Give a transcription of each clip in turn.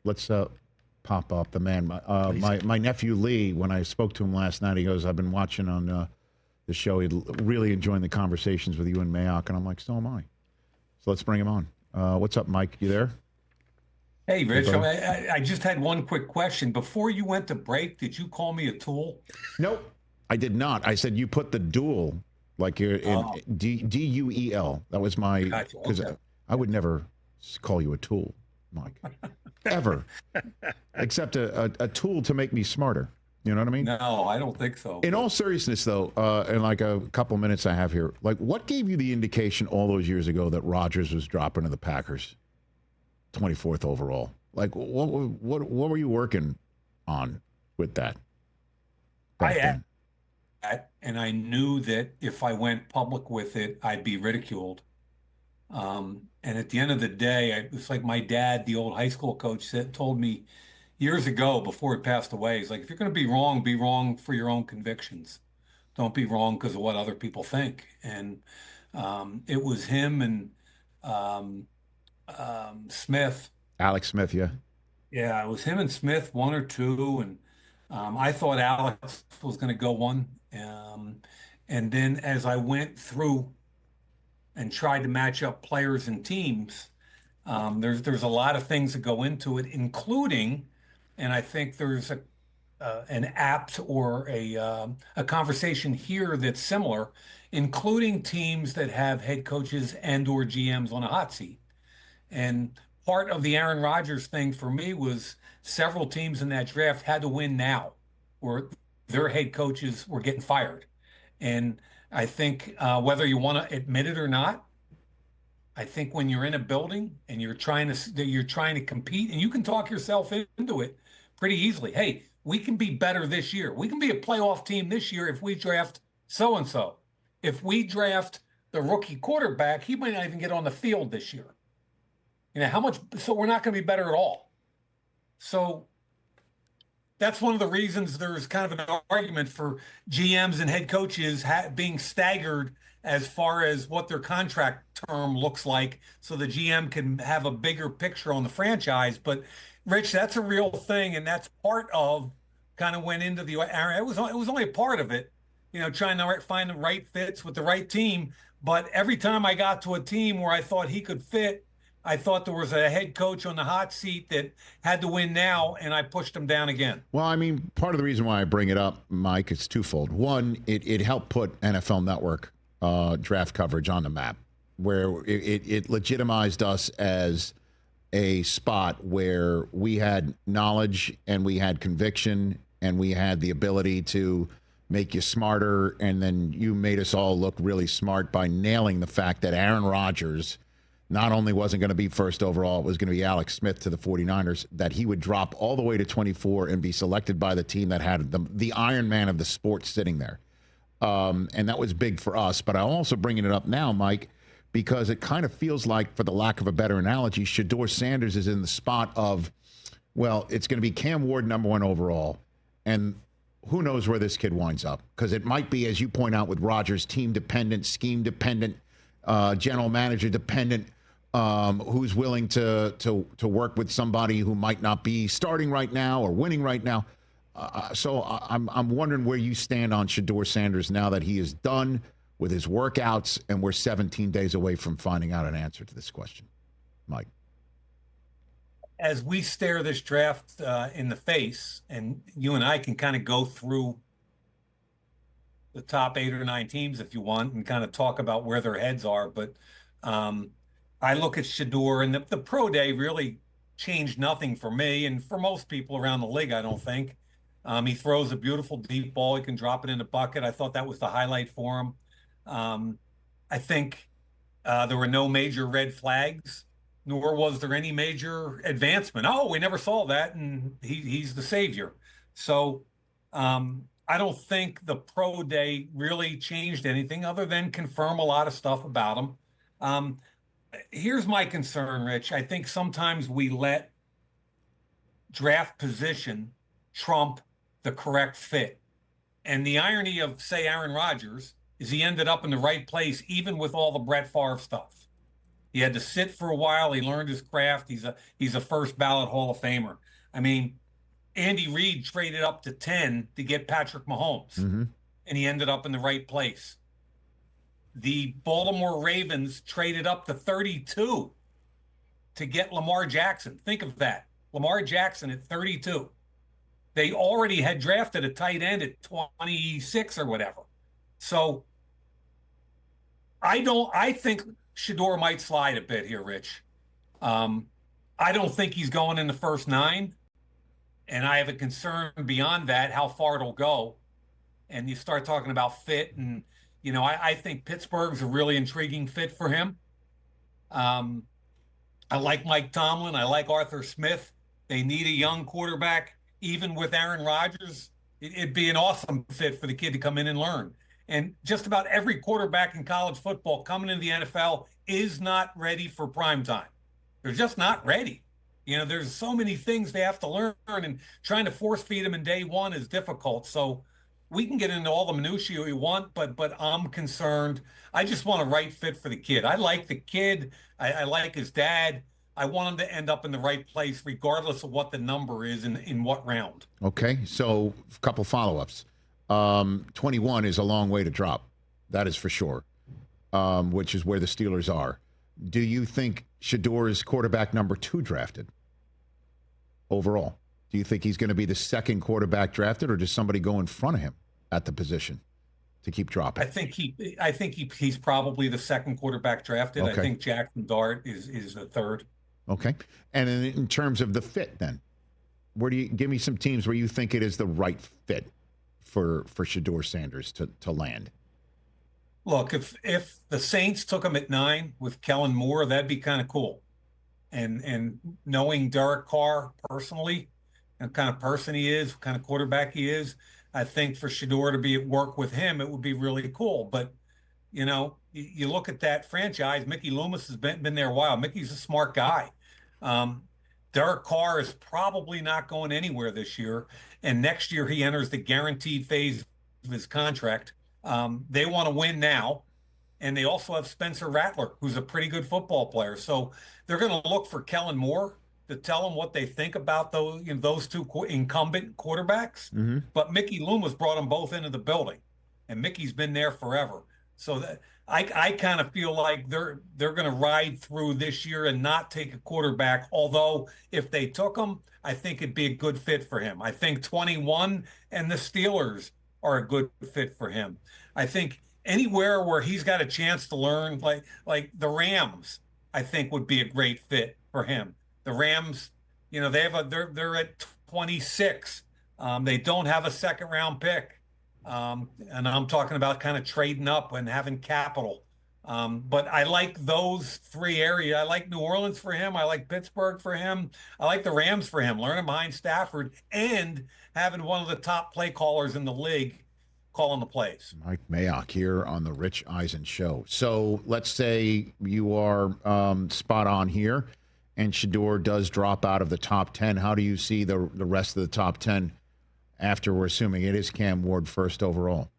let's pop up the man. My nephew Lee, when I spoke to him last night, he goes, "I've been watching on the show. He's really enjoying the conversations with you and Mayock." And I'm like, "So am I." So let's bring him on. What's up, Mike? You there? Hey, Rich, I just had one quick question. Before you went to break, did you call me a tool? Nope, I did not. I said you put the duel, like you're in DUEL. That was my, because Okay. I would never call you a tool, Mike, ever, except a tool to make me smarter. You know what I mean? No, I don't think so. In all seriousness, though, in like a couple minutes I have here, like what gave you the indication all those years ago that Rodgers was dropping to the Packers, 24th overall? Like what were you working on with that? And I knew that if I went public with it, I'd be ridiculed. And at the end of the day, it's like my dad, the old high school coach, told me years ago before he passed away. He's like, if you're going to be wrong for your own convictions. Don't be wrong because of what other people think. And it was him and Smith. Alex Smith, yeah. Yeah, it was him and Smith, one or two, and I thought Alex was going to go one. And then as I went through and tried to match up players and teams, there's a lot of things that go into it, including, and I think there's an apt or a conversation here that's similar, including teams that have head coaches and or GMs on a hot seat. And part of the Aaron Rodgers thing for me was several teams in that draft had to win now, or their head coaches were getting fired. And I think whether you want to admit it or not, I think when you're in a building and you're trying to compete, and you can talk yourself into it pretty easily. Hey, we can be better this year. We can be a playoff team this year if we draft so and so. If we draft the rookie quarterback, he might not even get on the field this year. You know, how much? So we're not going to be better at all. So that's one of the reasons there's kind of an argument for GMs and head coaches being staggered as far as what their contract term looks like, so the GM can have a bigger picture on the franchise. But Rich, that's a real thing, and that's part of kind of went into the Aaron. It was only a part of it, you know, trying to find the right fits with the right team. But every time I got to a team where I thought he could fit, I thought there was a head coach on the hot seat that had to win now, and I pushed him down again. Well, I mean, part of the reason why I bring it up, Mike, is twofold. One, it helped put NFL Network draft coverage on the map, where it legitimized us as a spot where we had knowledge and we had conviction and we had the ability to make you smarter, and then you made us all look really smart by nailing the fact that Aaron Rodgers not only wasn't going to be first overall, it was going to be Alex Smith to the 49ers, that he would drop all the way to 24 and be selected by the team that had the Iron Man of the sport sitting there. And that was big for us. But I'm also bringing it up now, Mike, because it kind of feels like, for the lack of a better analogy, Shedeur Sanders is in the spot of, well, it's going to be Cam Ward #1 overall, and who knows where this kid winds up. Because it might be, as you point out with Rodgers, team-dependent, scheme-dependent, general manager dependent, who's willing to work with somebody who might not be starting right now or winning right now. So I'm wondering where you stand on Shedeur Sanders now that he is done with his workouts and we're 17 days away from finding out an answer to this question, Mike. As we stare this draft in the face, and you and I can kind of go through the top 8 or 9 teams if you want and kind of talk about where their heads are. But I look at Shedeur, and the pro day really changed nothing for me and for most people around the league, I don't think. He throws a beautiful deep ball. He can drop it in the bucket. I thought that was the highlight for him. I think there were no major red flags, nor was there any major advancement. Oh, we never saw that, and he's the savior. So I don't think the pro day really changed anything other than confirm a lot of stuff about him. Here's my concern, Rich. I think sometimes we let draft position trump the correct fit. And the irony of, say, Aaron Rodgers is he ended up in the right place, even with all the Brett Favre stuff. He had to sit for a while. He learned his craft. He's a first ballot Hall of Famer. I mean, Andy Reid traded up to 10 to get Patrick Mahomes, and he ended up in the right place. The Baltimore Ravens traded up to 32 to get Lamar Jackson. Think of that. Lamar Jackson at 32. They already had drafted a tight end at 26 or whatever. So I think Shedeur might slide a bit here, Rich. I don't think he's going in the first 9. And I have a concern beyond that, how far it'll go. And you start talking about fit. And, I think Pittsburgh's a really intriguing fit for him. I like Mike Tomlin. I like Arthur Smith. They need a young quarterback. Even with Aaron Rodgers, it'd be an awesome fit for the kid to come in and learn. And just about every quarterback in college football coming into the NFL is not ready for prime time. They're just not ready. There's so many things they have to learn, and trying to force feed them in day one is difficult. So we can get into all the minutiae we want, but I'm concerned. I just want a right fit for the kid. I like the kid. I like his dad. I want him to end up in the right place, regardless of what the number is in what round. Okay, so a couple follow-ups. 21 is a long way to drop. That is for sure, which is where the Steelers are. Do you think Shedeur is quarterback number 2 drafted overall? Do you think he's going to be the second quarterback drafted, or does somebody go in front of him at the position to keep dropping? I think he's probably the second quarterback drafted. Okay. I think Jackson Dart is the third. Okay. And in terms of the fit, then, where do you give me some teams where you think it is the right fit for Shedeur Sanders to land? Look, if the Saints took him at 9 with Kellen Moore, that'd be kind of cool. And knowing Derek Carr personally, and kind of person he is, kind of quarterback he is, I think for Shedeur to be at work with him, it would be really cool. But, you look at that franchise, Mickey Loomis has been there a while. Mickey's a smart guy. Derek Carr is probably not going anywhere this year. And next year he enters the guaranteed phase of his contract. They want to win now. And they also have Spencer Rattler, who's a pretty good football player. So they're going to look for Kellen Moore to tell them what they think about those two incumbent quarterbacks. Mm-hmm. But Mickey Loomis brought them both into the building, and Mickey's been there forever. So that I kind of feel like they're going to ride through this year and not take a quarterback. Although if they took him, I think it'd be a good fit for him. I think 21 and the Steelers are a good fit for him. I think anywhere where he's got a chance to learn, like the Rams, I think would be a great fit for him. The Rams, they're at 26. They don't have a second round pick. And I'm talking about kind of trading up and having capital. But I like those 3 areas. I like New Orleans for him. I like Pittsburgh for him. I like the Rams for him, learning behind Stafford and having one of the top play callers in the league calling the plays. Mike Mayock here on the Rich Eisen Show. So let's say you are spot on here, and Shedeur does drop out of the top 10. How do you see the rest of the top 10 after we're assuming it is Cam Ward first overall?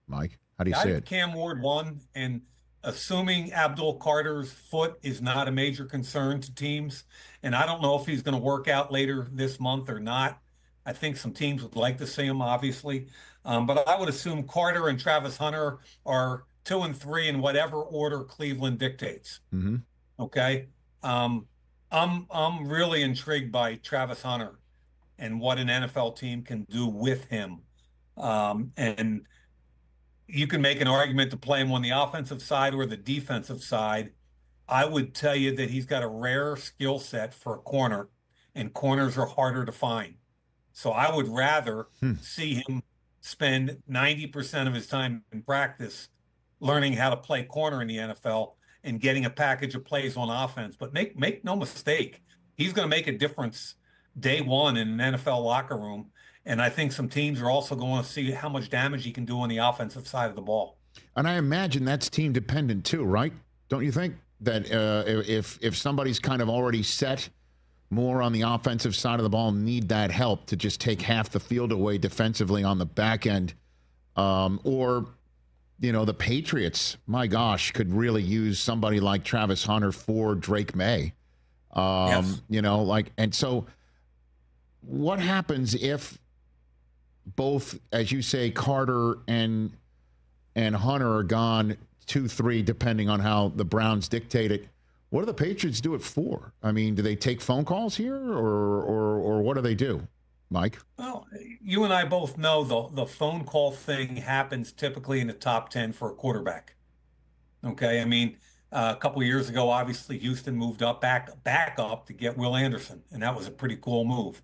Mike, how do you see it? Cam Ward 1, and assuming Abdul Carter's foot is not a major concern to teams, and I don't know if he's going to work out later this month or not. I think some teams would like to see him, obviously. But I would assume Carter and Travis Hunter are 2 and 3 in whatever order Cleveland dictates. Mm-hmm. Okay. I'm really intrigued by Travis Hunter and what an NFL team can do with him. And you can make an argument to play him on the offensive side or the defensive side. I would tell you that he's got a rare skill set for a corner, and corners are harder to find. So I would rather see him spend 90% of his time in practice learning how to play corner in the NFL and getting a package of plays on offense. But make no mistake, he's going to make a difference day one in an NFL locker room. And I think some teams are also going to see how much damage he can do on the offensive side of the ball. And I imagine that's team dependent too, right? Don't you think that if somebody's kind of already set more on the offensive side of the ball, need that help to just take half the field away defensively on the back end, or the Patriots, my gosh, could really use somebody like Travis Hunter for Drake May. Yes. And so what happens if both, as you say, Carter and Hunter are gone 2-3, depending on how the Browns dictate it? What do the Patriots do it for? I mean, do they take phone calls here, or what do they do, Mike? Well, you and I both know the phone call thing happens typically in the top 10 for a quarterback. Okay. I mean, a couple of years ago, obviously Houston moved up back up to get Will Anderson, and that was a pretty cool move.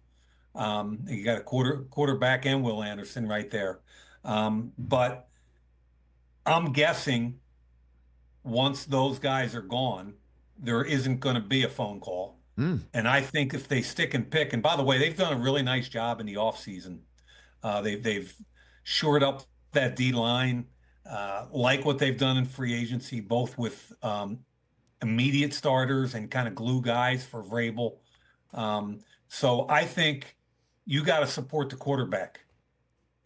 You got a quarterback and Will Anderson right there. But I'm guessing once those guys are gone, there isn't going to be a phone call. And I think if they stick and pick, and by the way, they've done a really nice job in the offseason. They've shored up that D line, like what they've done in free agency, both with immediate starters and kind of glue guys for Vrabel. So I think you got to support the quarterback,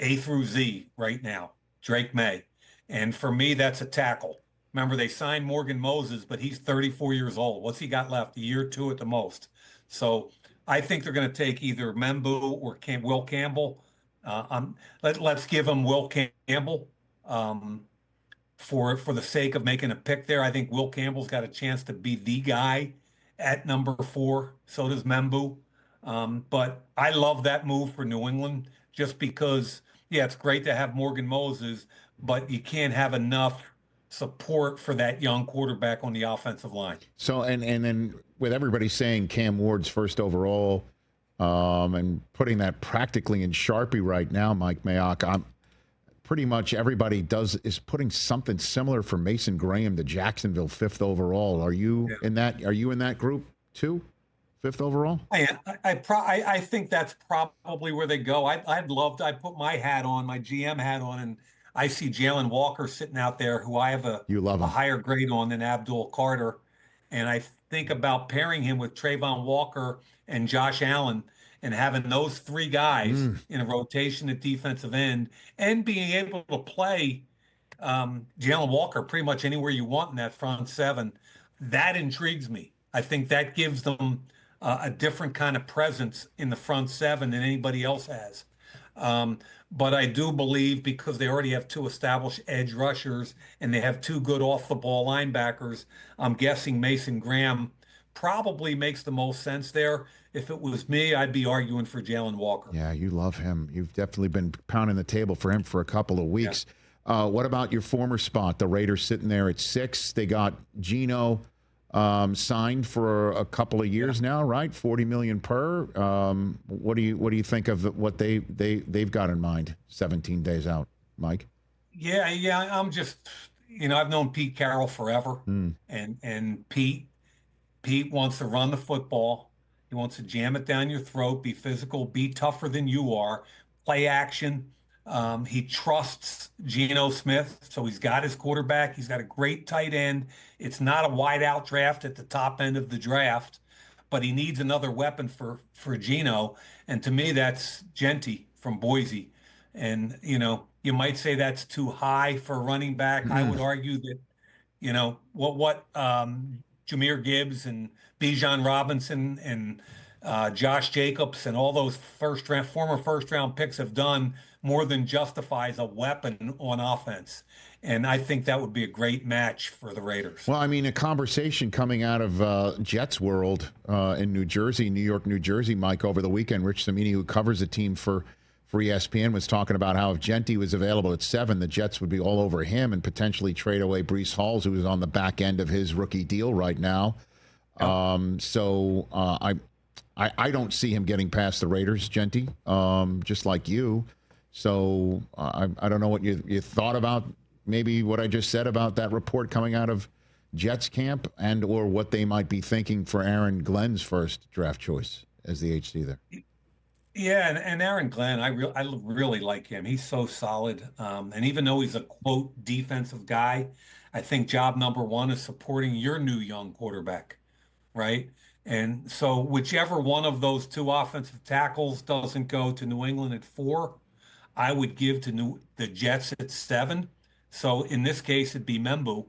A through Z right now, Drake May. And for me, that's a tackle. Remember, they signed Morgan Moses, but he's 34 years old. What's he got left? A year or two at the most. So I think they're going to take either Membu or Will Campbell. Let's give him Will Campbell for the sake of making a pick there. I think Will Campbell's got a chance to be the guy at number 4. So does Membu. But I love that move for New England just because, yeah, it's great to have Morgan Moses, but you can't have enough support for that young quarterback on the offensive line. So, and then with everybody saying Cam Ward's first overall, and putting that practically in Sharpie right now, Mike Mayock, I'm pretty much everybody is putting something similar for Mason Graham to Jacksonville 5th overall. Are you in that? Are you in that group too? 5th overall? I think that's probably where they go. I put my hat on, my GM hat on, and I see Jalen Walker sitting out there, who I have a higher grade on than Abdul Carter. And I think about pairing him with Trayvon Walker and Josh Allen and having those 3 guys in a rotation at defensive end and being able to play Jalen Walker pretty much anywhere you want in that front 7. That intrigues me. I think that gives them a different kind of presence in the front 7 than anybody else has. But I do believe, because they already have 2 established edge rushers and they have 2 good off-the-ball linebackers, I'm guessing Mason Graham probably makes the most sense there. If it was me, I'd be arguing for Jalen Walker. Yeah, you love him. You've definitely been pounding the table for him for a couple of weeks. Yeah. What about your former spot? The Raiders sitting there at 6. They got Geno signed for a couple of years now, right? $40 million per. What do you think of what they've got in mind 17 days out, Mike? Yeah. I'm just, I've known Pete Carroll forever, and Pete wants to run the football. He wants to jam it down your throat, be physical, be tougher than you are, play action. He trusts Geno Smith, so he's got his quarterback. He's got a great tight end. It's not a wide out draft at the top end of the draft, but he needs another weapon for Geno. And to me, that's Jeanty from Boise. And, you might say that's too high for a running back. I would argue that, what Jahmyr Gibbs and Bijan Robinson and Josh Jacobs and all those former first round picks have done more than justifies a weapon on offense. And I think that would be a great match for the Raiders. Well, I mean, a conversation coming out of Jets World in New York, New Jersey, Mike, over the weekend. Rich Samini, who covers the team for ESPN, was talking about how if Jeanty was available at 7, the Jets would be all over him and potentially trade away Breece Hall, who is on the back end of his rookie deal right now. Yep. I don't see him getting past the Raiders, Jeanty, just like you. So I don't know what you thought about maybe what I just said about that report coming out of Jets camp, and or what they might be thinking for Aaron Glenn's first draft choice as the HC there. Yeah, and Aaron Glenn, I really like him. He's so solid. And even though he's a quote defensive guy, I think job number 1 is supporting your new young quarterback, right? And so whichever one of those 2 offensive tackles doesn't go to New England at 4, I would give to the Jets at 7, So in this case, it'd be Membu.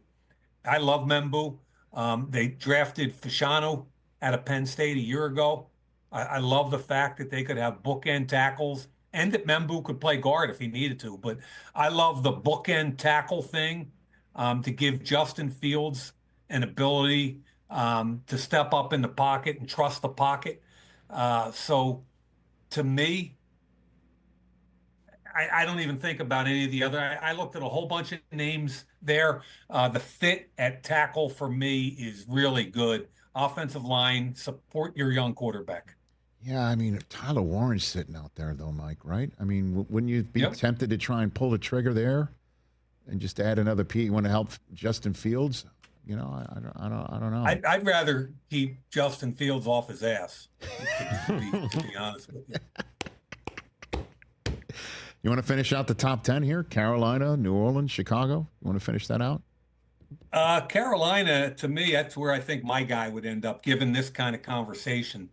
I love Membu. They drafted Fashanu out of Penn State a year ago. I love the fact that they could have bookend tackles and that Membu could play guard if he needed to. But I love the bookend tackle thing to give Justin Fields an ability to step up in the pocket and trust the pocket. So to me, I don't even think about any of the other. I looked at a whole bunch of names there. The fit at tackle for me is really good. Offensive line, support your young quarterback. Yeah, I mean, Tyler Warren's sitting out there, though, Mike, right? I mean, wouldn't you be tempted to try and pull the trigger there and just add another piece? You want to help Justin Fields? You know, I don't know. I'd rather keep Justin Fields off his ass, to be honest with you. You want to finish out the top 10 here? Carolina, New Orleans, Chicago? You want to finish that out? Carolina, to me, that's where I think my guy would end up, given this kind of conversation.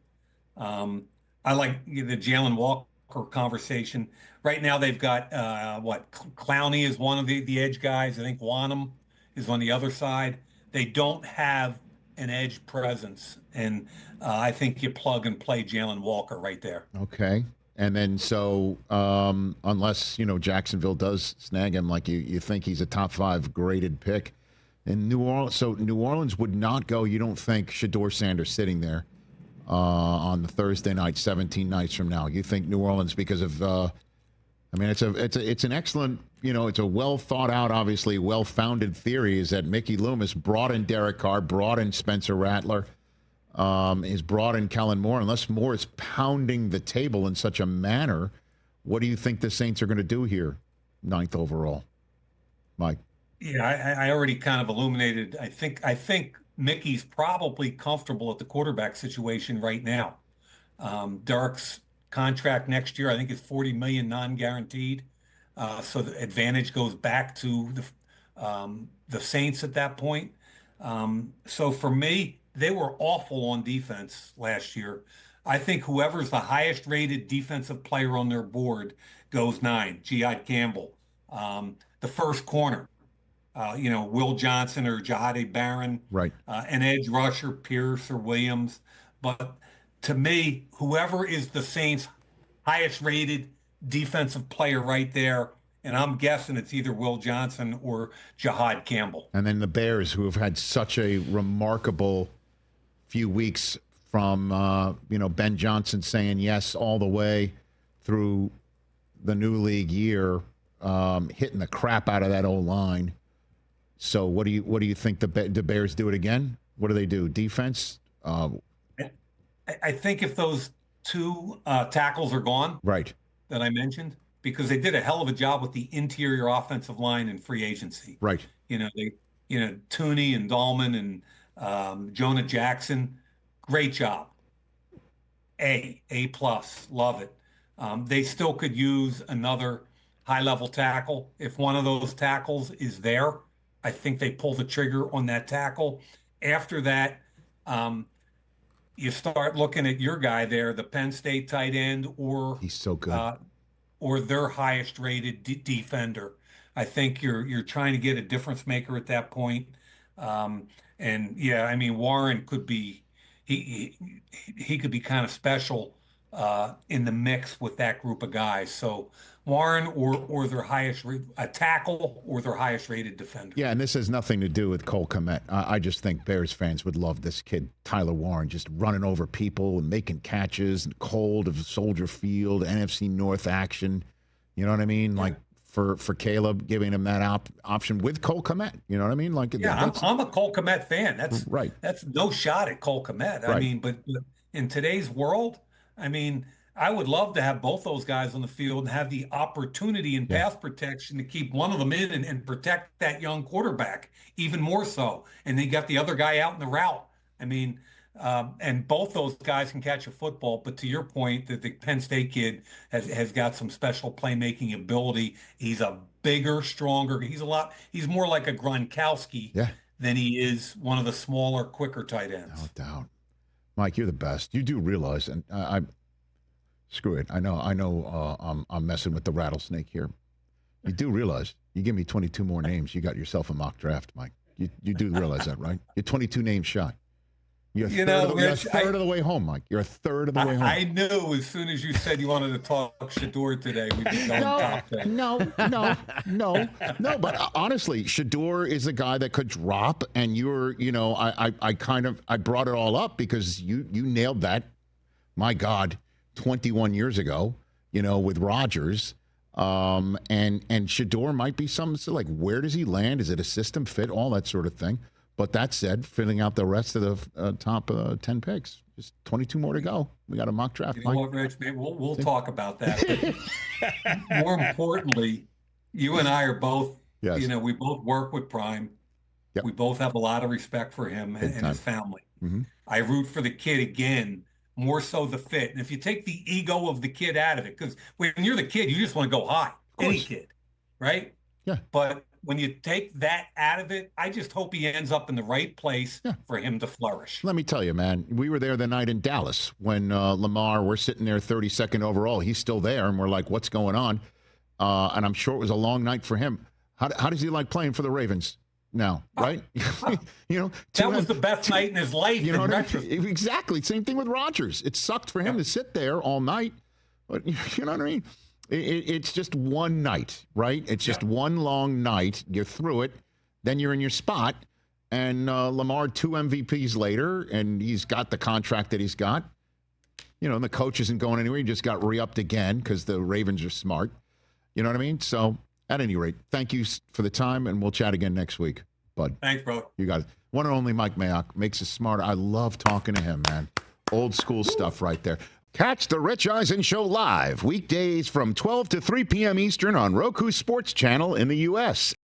I like the Jalen Walker conversation. Right now, they've got, Clowney is one of the edge guys. I think Wanham is on the other side. They don't have an edge presence, and I think you plug and play Jalen Walker right there. Okay. And then so unless, Jacksonville does snag him, like you think he's a top 5 graded pick. And New Orleans would not go, you don't think, Shedeur Sanders sitting there on the Thursday night, 17 nights from now. You think New Orleans because of it's an excellent, it's a well thought out, obviously well-founded theory is that Mickey Loomis brought in Derek Carr, brought in Spencer Rattler, is brought in Kellen Moore. Unless Moore is pounding the table in such a manner, what do you think the Saints are going to do here, 9th overall, Mike? Yeah, I already kind of illuminated. I think Mickey's probably comfortable at the quarterback situation right now. Derek's contract next year, I think, is $40 million non-guaranteed. So the advantage goes back to the Saints at that point. So for me, they were awful on defense last year. I think whoever's the highest rated defensive player on their board goes 9, Jihad Campbell. The first corner, Will Johnson or Jahadi Barron. Right. An edge rusher, Pierce or Williams. But to me, whoever is the Saints' highest rated defensive player right there, and I'm guessing it's either Will Johnson or Jihad Campbell. And then the Bears, who have had such a remarkable few weeks from, Ben Johnson saying yes all the way through the new league year, hitting the crap out of that O-line. So what do you think the Bears do it again? What do they do? Defense? I think if those 2 tackles are gone, right, that I mentioned, because they did a hell of a job with the interior offensive line in free agency. Right. Tooney and Dahlman and Jonah Jackson, great job. A+, love it. They still could use another high-level tackle. If one of those tackles is there, I think they pull the trigger on that tackle. After that, you start looking at your guy there, the Penn State tight end, or he's so good, or their highest rated defender. I think you're trying to get a difference maker at that point. And yeah, I mean, Warren could be he could be kind of special in the mix with that group of guys. So Warren or their highest a tackle or their highest rated defender. Yeah, and this has nothing to do with Cole Kmet. I just think Bears fans would love this kid, Tyler Warren, just running over people and making catches and cold of Soldier Field, NFC North action. You know what I mean? Yeah. Like for Caleb, giving him that option with Cole Kmet. You know what I mean? Like, yeah, I'm a Cole Kmet fan. That's right. That's no shot at Cole Kmet. Right. I mean, but in today's world, I mean, I would love to have both those guys on the field and have the opportunity in pass protection to keep one of them in and protect that young quarterback even more so. And they got the other guy out in the route. I mean, and both those guys can catch a football. But to your point, that the Penn State kid has got some special playmaking ability. He's a bigger, stronger. He's more like a Gronkowski than he is one of the smaller, quicker tight ends. No doubt. Mike, you're the best. You do realize, and screw it. I know. I'm messing with the rattlesnake here. You do realize You give me 22 more names, you got yourself a mock draft, Mike. You do realize that, right? You're 22 names shot. You're a third of the way home, Mike. You're a third of the way home. I knew as soon as you said you wanted to talk Shedeur today, we'd be going top 10. No. But honestly, Shedeur is a guy that could drop, and I brought it all up because you nailed that. My God, 21 years ago, with Rodgers. And Shedeur might be something so like, where does he land? Is it a system fit? All that sort of thing. But that said, filling out the rest of the top 10 picks. Just 22 more to go. We got a mock draft. You know what, Rich? Maybe we'll talk about that. But more importantly, you and I are both, yes. We both work with Prime. Yep. We both have a lot of respect for him and his family. Mm-hmm. I root for the kid again, more so the fit. And if you take the ego of the kid out of it, because when you're the kid, you just want to go high. Any kid, right? Yeah. But when you take that out of it, I just hope he ends up in the right place for him to flourish. Let me tell you, man, we were there the night in Dallas when Lamar, we're sitting there 32nd overall. He's still there, and we're like, what's going on? And I'm sure it was a long night for him. How does he like playing for the Ravens now, right? That was the best night in his life. You know what I mean? Exactly. Same thing with Rodgers. It sucked for him to sit there all night. But you know what I mean? It's just one night, right? It's just one long night. You're through it. Then you're in your spot. And Lamar, 2 MVPs later, and he's got the contract that he's got. And the coach isn't going anywhere. He just got re-upped again because the Ravens are smart. You know what I mean? So, at any rate, thank you for the time, and we'll chat again next week, bud. Thanks, bro. You got it. One and only Mike Mayock makes us smarter. I love talking to him, man. Old school stuff right there. Catch the Rich Eisen Show live weekdays from 12 to 3 p.m. Eastern on Roku Sports Channel in the U.S.